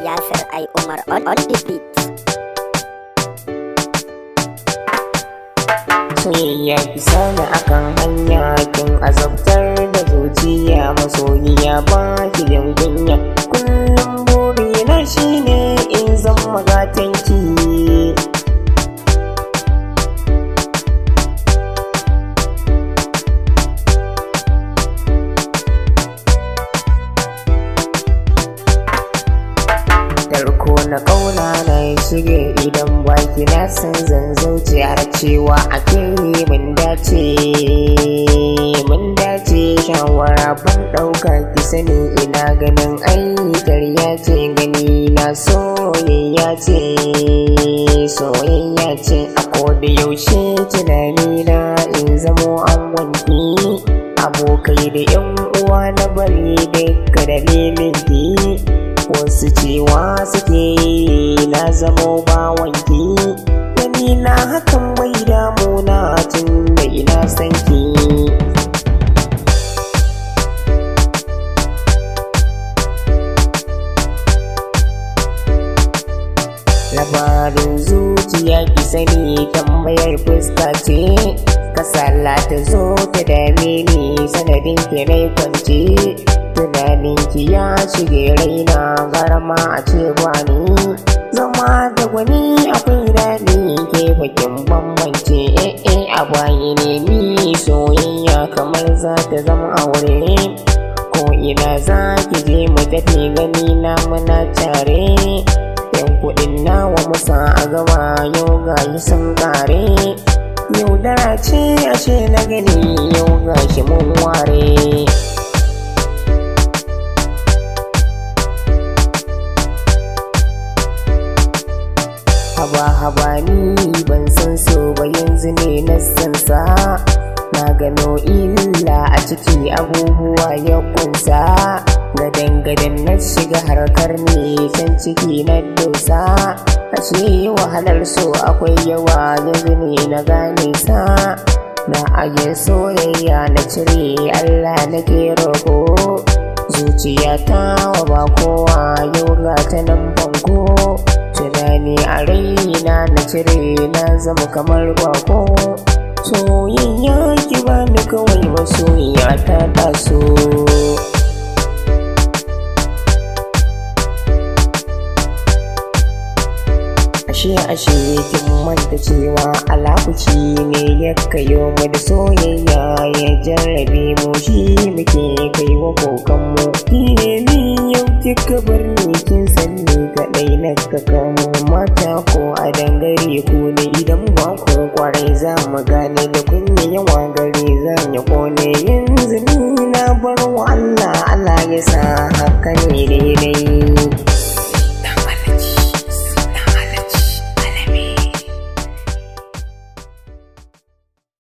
Yasir I Umar on the beat. Soyayya ki sani akan hanya kin azabtar da zuciya, masoyiya ba ki jin kunya. Kullum burina shine in zan magatanki. Tarko na ƙauna na shige idan baki na san zan zauce, har cewa ake mun dace shawara ban ɗauka ki sani ina ganin aikar ya ce gani na soyayya ce a koda yaushe tunani na in zamo an wanki abokai da yan uwa na bari duka dalilin ki. Wasu cewa suke na zamo bawanki, gani na hakan bai damuna tun da ina san ki. Labarin zuciya ki sani tambayar fuska ce, kasala ta zo ta dame ni sanadin ki nai kwance. Tunaninki ya shige raina garma a ce gwani, zama da gwani akwai daɗi ke bakin bambance. A bayi ne ni soyayya kamar za ta zama aure, ko ina za ki je mu tafi gani na muna tare. Yan kuɗin nawa musa a gaba yau gayi sun kare, yaudara ce ashe na gani yau gashi mun ware. Haba ni ban san so ba, yanzu ne na san sa. Na gano illa a ciki abubuwa ya kunsa, gadan na shiga harkar ne can ciki na dosa. Ashe wahalar so akwai yawa yanzu ne na gane sa. Na aje soyayya na cire Allah nake roƙo, zuciyata wa ba kowa yau ga ta nan banko. Tunani a raina na cire na zama kamar bako, soyayya ki bani kawai masoyiya ta taso. Ashe kin manta cewa alakuci ne ya kayo mu da soyayya, ya jarrabe mu shi muke kai wa kokanmu. Ki ne ni yau kika bar ni kin san ni kaɗai na kakamu. Mata ko a dangare ku ne idan ba ku kwarai za mu gane da kunya yawa gare zan ya kone. Yanzu ni na bar wa Allah ya sa haka ne daidai.